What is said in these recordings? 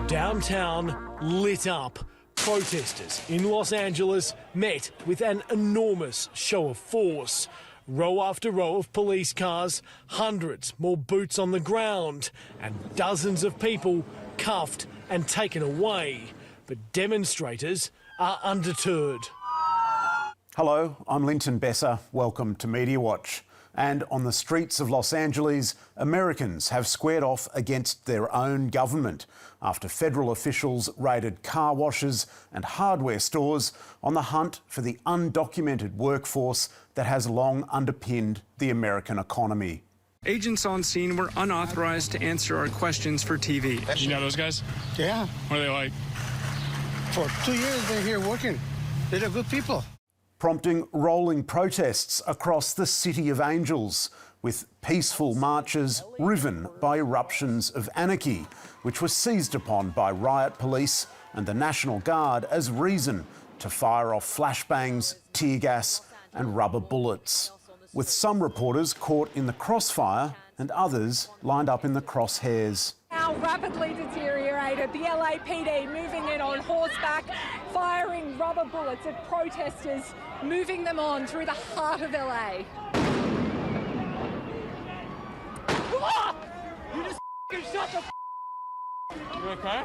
Downtown lit up. Protesters in Los Angeles met with an enormous show of force. Row after row of police cars, hundreds more boots on the ground, and dozens of people cuffed and taken away. But demonstrators are undeterred. Hello, I'm Linton Besser. Welcome to Media Watch. And on the streets of Los Angeles, Americans have squared off against their own government after federal officials raided car washes and hardware stores on the hunt for the undocumented workforce that has long underpinned the American economy. Agents on scene were unauthorized to answer our questions for TV. You know those guys? Yeah. What are they like? For 2 years they're here working. They're good people. Prompting rolling protests across the City of Angels, with peaceful marches riven by eruptions of anarchy, which were seized upon by riot police and the National Guard as reason to fire off flashbangs, tear gas and rubber bullets, with some reporters caught in the crossfire and others lined up in the crosshairs. How rapidly deteriorated, the LAPD moving in on horseback, firing rubber bullets at protesters, moving them on through the heart of LA. You just shut the You okay?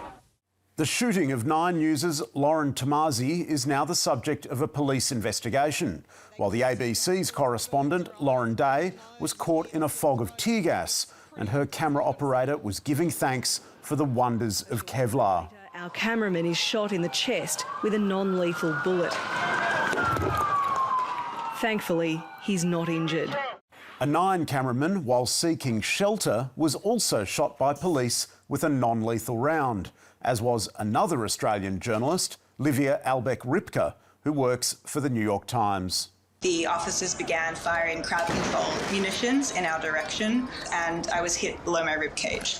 The shooting of Nine News' Lauren Tomasi is now the subject of a police investigation, while the ABC's correspondent, Lauren Day, was caught in a fog of tear gas and her camera operator was giving thanks for the wonders of Kevlar. Our cameraman is shot in the chest with a non-lethal bullet. Thankfully, he's not injured. A Nine cameraman, while seeking shelter, was also shot by police with a non-lethal round, as was another Australian journalist, Livia Albeck-Ripka, who works for the New York Times. The officers began firing crowd-controlled munitions in our direction, and I was hit below my ribcage.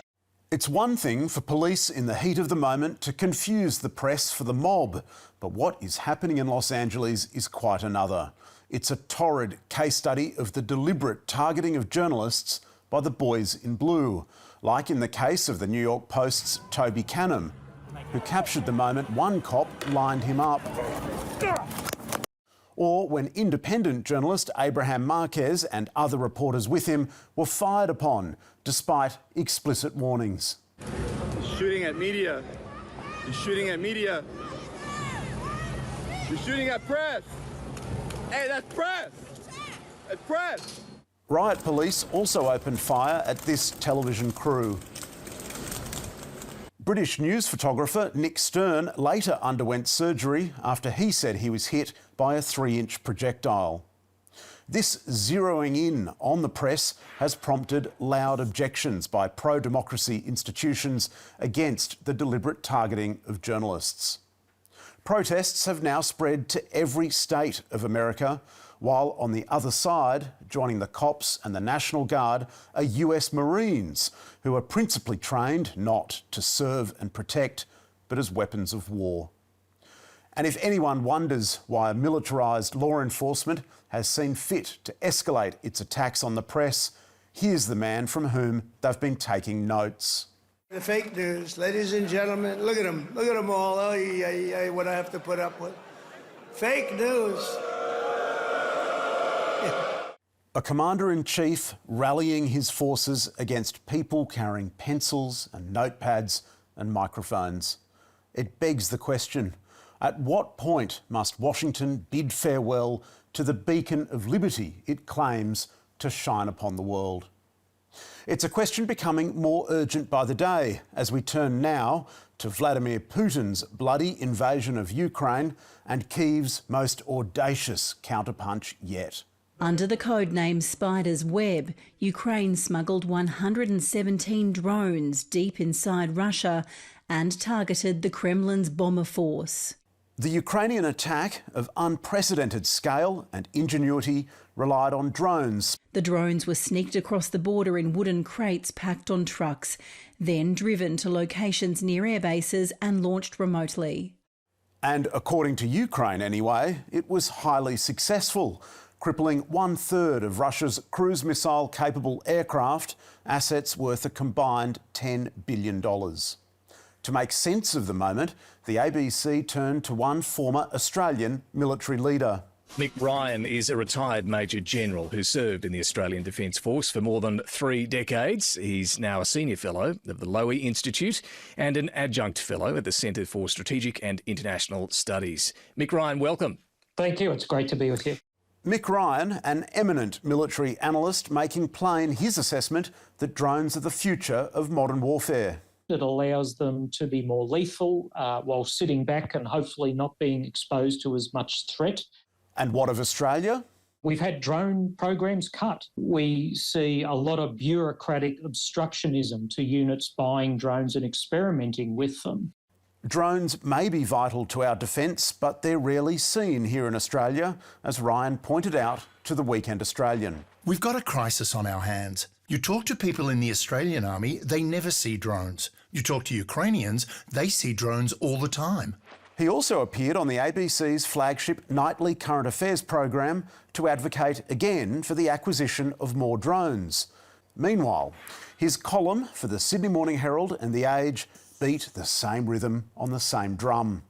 It's one thing for police in the heat of the moment to confuse the press for the mob, but what is happening in Los Angeles is quite another. It's a torrid case study of the deliberate targeting of journalists by the boys in blue, like in the case of the New York Post's Toby Canham, who captured the moment one cop lined him up. Or when independent journalist Abraham Marquez and other reporters with him were fired upon, despite explicit warnings. He's shooting at media. He's shooting at media. He's shooting at press. Hey, that's press. That's press. Riot police also opened fire at this television crew. British news photographer Nick Stern later underwent surgery after he said he was hit by a 3-inch projectile. This zeroing in on the press has prompted loud objections by pro-democracy institutions against the deliberate targeting of journalists. Protests have now spread to every state of America, while on the other side, joining the cops and the National Guard, are US Marines, who are principally trained not to serve and protect, but as weapons of war. And if anyone wonders why a militarised law enforcement has seen fit to escalate its attacks on the press, here's the man from whom they've been taking notes. The fake news, ladies and gentlemen, look at them all. Oh, what I have to put up with. Fake news. A commander-in-chief rallying his forces against people carrying pencils and notepads and microphones. It begs the question, at what point must Washington bid farewell to the beacon of liberty it claims to shine upon the world? It's a question becoming more urgent by the day as we turn now to Vladimir Putin's bloody invasion of Ukraine and Kyiv's most audacious counterpunch yet. Under the code name Spider's Web, Ukraine smuggled 117 drones deep inside Russia and targeted the Kremlin's bomber force. The Ukrainian attack of unprecedented scale and ingenuity relied on drones. The drones were sneaked across the border in wooden crates packed on trucks, then driven to locations near air bases and launched remotely. And according to Ukraine anyway, it was highly successful, crippling 1/3 of Russia's cruise missile-capable aircraft, assets worth a combined $10 billion. To make sense of the moment, the ABC turned to one former Australian military leader. Mick Ryan is a retired Major General who served in the Australian Defence Force for more than 3 decades. He's now a Senior Fellow of the Lowy Institute and an Adjunct Fellow at the Centre for Strategic and International Studies. Mick Ryan, welcome. Thank you. It's great to be with you. Mick Ryan, an eminent military analyst, making plain his assessment that drones are the future of modern warfare. It allows them to be more lethal while sitting back and hopefully not being exposed to as much threat. And what of Australia? We've had drone programs cut. We see a lot of bureaucratic obstructionism to units buying drones and experimenting with them. Drones may be vital to our defence, but they're rarely seen here in Australia, as Ryan pointed out to the Weekend Australian. We've got a crisis on our hands. You talk to people in the Australian Army, they never see drones. You talk to Ukrainians, they see drones all the time. He also appeared on the ABC's flagship nightly current affairs program to advocate again for the acquisition of more drones. Meanwhile, his column for the Sydney Morning Herald and The Age beat the same rhythm on the same drum.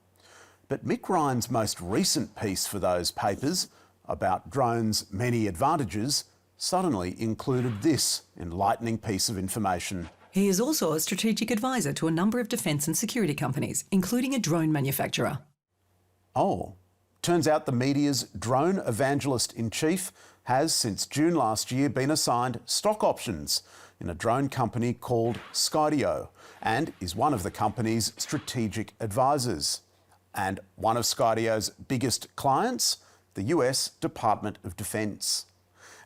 But Mick Ryan's most recent piece for those papers about drones' many advantages suddenly included this enlightening piece of information. He is also a strategic advisor to a number of defence and security companies, including a drone manufacturer. Oh, turns out the media's drone evangelist-in-chief has, since June last year, been assigned stock options in a drone company called Skydio and is one of the company's strategic advisors. And one of Skydio's biggest clients, the US Department of Defence.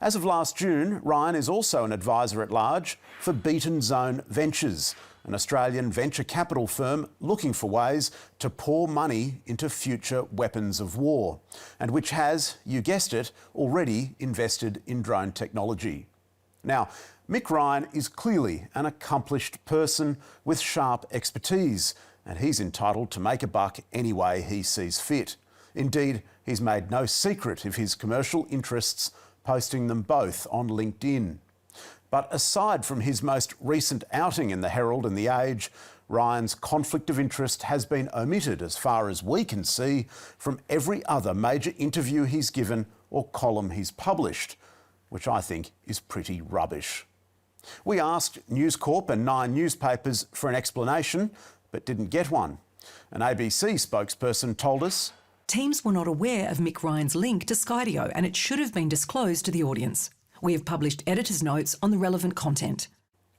As of last June, Ryan is also an advisor at large for Beaten Zone Ventures, an Australian venture capital firm looking for ways to pour money into future weapons of war, and which has, you guessed it, already invested in drone technology. Now, Mick Ryan is clearly an accomplished person with sharp expertise, and he's entitled to make a buck any way he sees fit. Indeed, he's made no secret of his commercial interests, posting them both on LinkedIn. But aside from his most recent outing in the Herald and the Age, Ryan's conflict of interest has been omitted, as far as we can see, from every other major interview he's given or column he's published, which I think is pretty rubbish. We asked News Corp and 9 newspapers for an explanation, but didn't get one. An ABC spokesperson told us, Teams were not aware of Mick Ryan's link to Skydio, and it should have been disclosed to the audience. We have published editor's notes on the relevant content.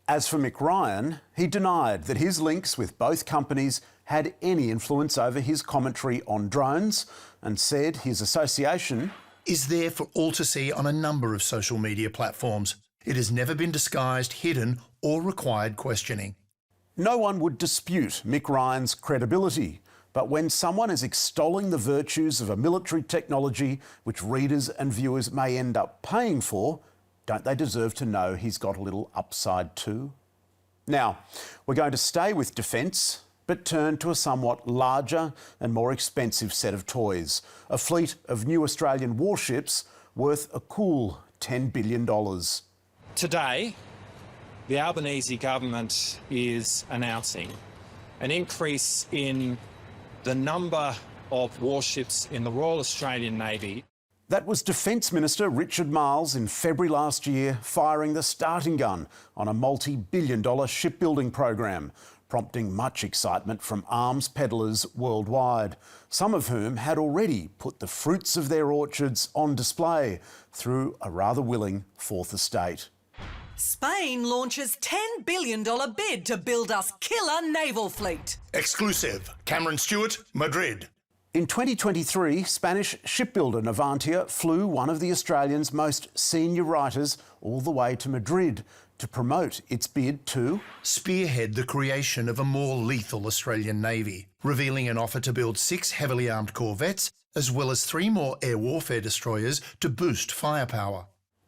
As for Mick Ryan, he denied that his links with both companies had any influence over his commentary on drones and said his association is there for all to see on a number of social media platforms. It has never been disguised, hidden or required questioning. No one would dispute Mick Ryan's credibility. But when someone is extolling the virtues of a military technology which readers and viewers may end up paying for, don't they deserve to know he's got a little upside too? Now, we're going to stay with defence, but turn to a somewhat larger and more expensive set of toys, a fleet of new Australian warships worth a cool $10 billion. Today, the Albanese government is announcing an increase in the number of warships in the Royal Australian Navy. That was Defence Minister Richard Marles in February last year firing the starting gun on a multi-billion-dollar shipbuilding program, prompting much excitement from arms peddlers worldwide, some of whom had already put the fruits of their orchards on display through a rather willing Fourth Estate. Spain launches $10 billion bid to build us killer naval fleet. Exclusive. Cameron Stewart, Madrid. In 2023, Spanish shipbuilder Navantia flew one of the Australian's most senior writers all the way to Madrid to promote its bid to spearhead the creation of a more lethal Australian Navy, revealing an offer to build 6 heavily armed corvettes as well as 3 more air warfare destroyers to boost firepower.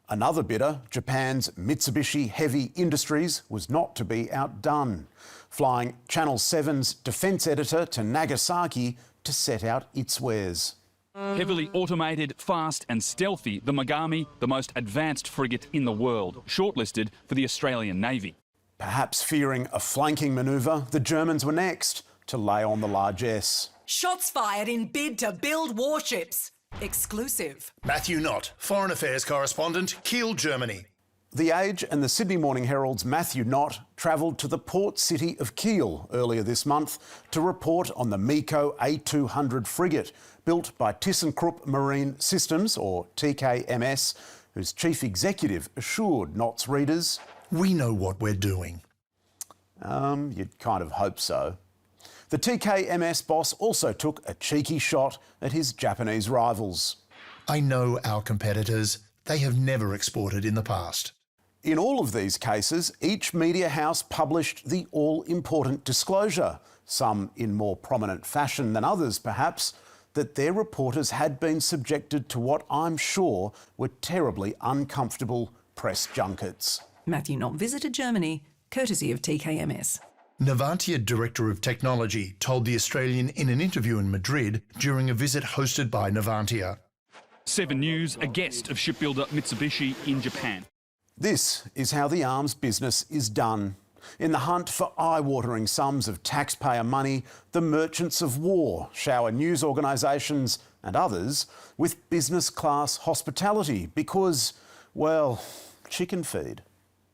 Another bidder, Japan's Mitsubishi Heavy Industries, was not to be outdone, flying Channel 7's defence editor to Nagasaki to set out its wares. Heavily automated, fast and stealthy, the Megami, the most advanced frigate in the world, shortlisted for the Australian Navy. Perhaps fearing a flanking manoeuvre, the Germans were next to lay on the largesse. Shots fired in bid to build warships. Exclusive. Matthew Knott, Foreign Affairs Correspondent, Kiel, Germany. The Age and the Sydney Morning Herald's Matthew Knott travelled to the port city of Kiel earlier this month to report on the MECO A200 frigate, built by ThyssenKrupp Marine Systems, or TKMS, whose chief executive assured Knott's readers, "We know what we're doing." You'd kind of hope so. The TKMS boss also took a cheeky shot at his Japanese rivals. "I know our competitors. They have never exported in the past." In all of these cases, each media house published the all-important disclosure, some in more prominent fashion than others perhaps, that their reporters had been subjected to what I'm sure were terribly uncomfortable press junkets. Matthew Knott visited Germany, courtesy of TKMS. Navantia Director of Technology told The Australian in an interview in Madrid during a visit hosted by Navantia. 7 News, a guest of shipbuilder Mitsubishi in Japan. This is how the arms business is done. In the hunt for eye-watering sums of taxpayer money, the merchants of war shower news organisations and others with business-class hospitality because, well, chicken feed.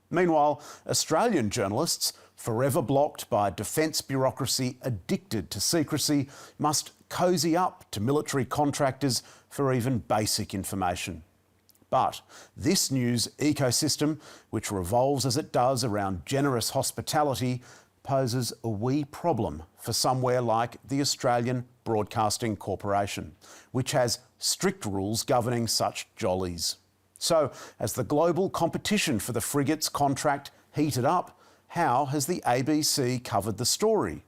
Meanwhile, Australian journalists, forever blocked by defence bureaucracy addicted to secrecy, must cosy up to military contractors for even basic information. But this news ecosystem, which revolves as it does around generous hospitality, poses a wee problem for somewhere like the Australian Broadcasting Corporation, which has strict rules governing such jollies. So, as the global competition for the frigates contract heated up, how has the ABC covered the story?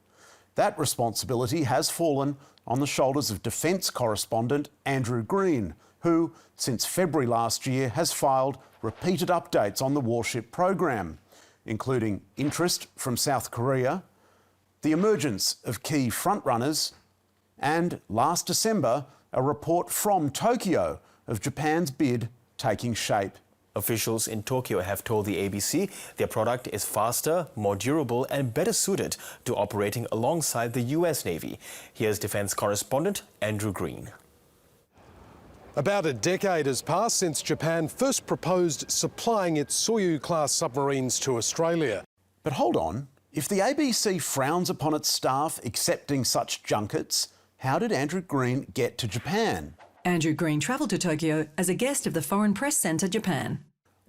That responsibility has fallen on the shoulders of defence correspondent Andrew Green, who, since February last year, has filed repeated updates on the warship program, including interest from South Korea, the emergence of key frontrunners, and last December, a report from Tokyo of Japan's bid taking shape. Officials in Tokyo have told the ABC their product is faster, more durable and better suited to operating alongside the US Navy. Here's defence correspondent Andrew Green. About a decade has passed since Japan first proposed supplying its Soyuz-class submarines to Australia. But hold on, if the ABC frowns upon its staff accepting such junkets, how did Andrew Green get to Japan? Andrew Green travelled to Tokyo as a guest of the Foreign Press Centre, Japan.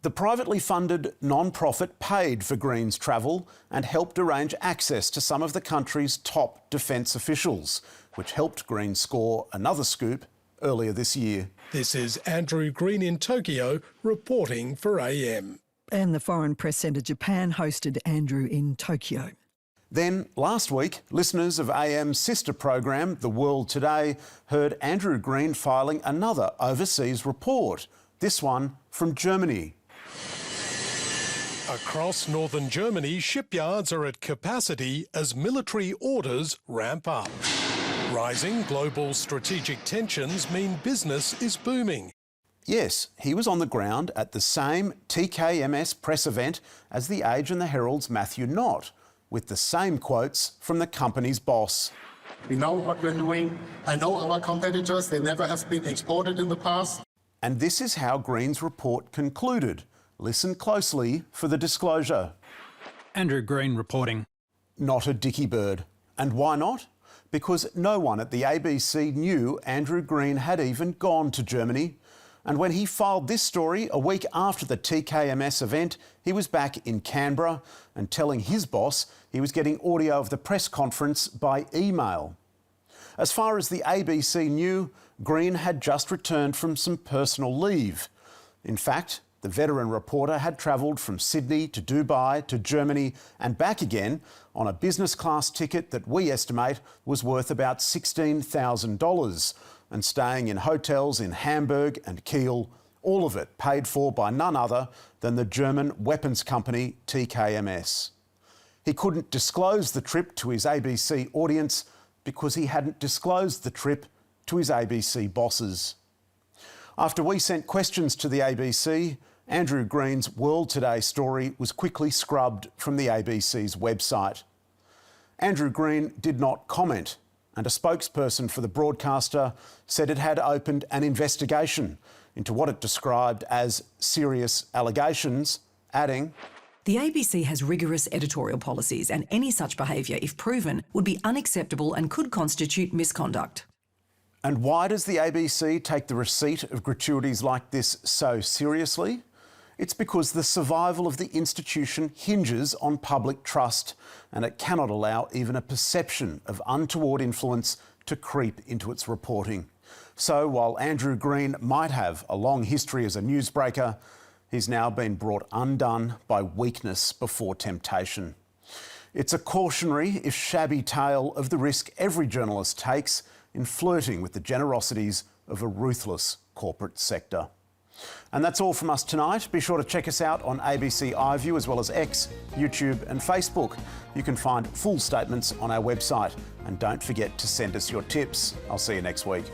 The privately funded non-profit paid for Green's travel and helped arrange access to some of the country's top defence officials, which helped Green score another scoop earlier this year. This is Andrew Green in Tokyo reporting for AM. And the Foreign Press Centre Japan hosted Andrew in Tokyo. Then, last week, listeners of AM's sister program, The World Today, heard Andrew Green filing another overseas report, this one from Germany. Across northern Germany, shipyards are at capacity as military orders ramp up. Rising global strategic tensions mean business is booming. Yes, he was on the ground at the same TKMS press event as The Age and the Herald's Matthew Knott, with the same quotes from the company's boss. We know what we're doing. I know our competitors, they never have been exported in the past. And this is how Green's report concluded. Listen closely for the disclosure. Andrew Green reporting. Not a dicky bird. And why not? Because no one at the ABC knew Andrew Green had even gone to Germany. And when he filed this story a week after the TKMS event, he was back in Canberra and telling his boss he was getting audio of the press conference by email. As far as the ABC knew, Green had just returned from some personal leave. In fact, the veteran reporter had travelled from Sydney to Dubai to Germany and back again on a business class ticket that we estimate was worth about $16,000 and staying in hotels in Hamburg and Kiel, all of it paid for by none other than the German weapons company TKMS. He couldn't disclose the trip to his ABC audience because he hadn't disclosed the trip to his ABC bosses. After we sent questions to the ABC, Andrew Green's World Today story was quickly scrubbed from the ABC's website. Andrew Green did not comment, and a spokesperson for the broadcaster said it had opened an investigation into what it described as serious allegations, adding, "The ABC has rigorous editorial policies, and any such behaviour, if proven, would be unacceptable and could constitute misconduct." And why does the ABC take the receipt of gratuities like this so seriously? It's because the survival of the institution hinges on public trust, and it cannot allow even a perception of untoward influence to creep into its reporting. So while Andrew Green might have a long history as a newsbreaker, he's now been brought undone by weakness before temptation. It's a cautionary, if shabby, tale of the risk every journalist takes in flirting with the generosities of a ruthless corporate sector. And that's all from us tonight. Be sure to check us out on ABC iView as well as X, YouTube and Facebook. You can find full statements on our website. And don't forget to send us your tips. I'll see you next week.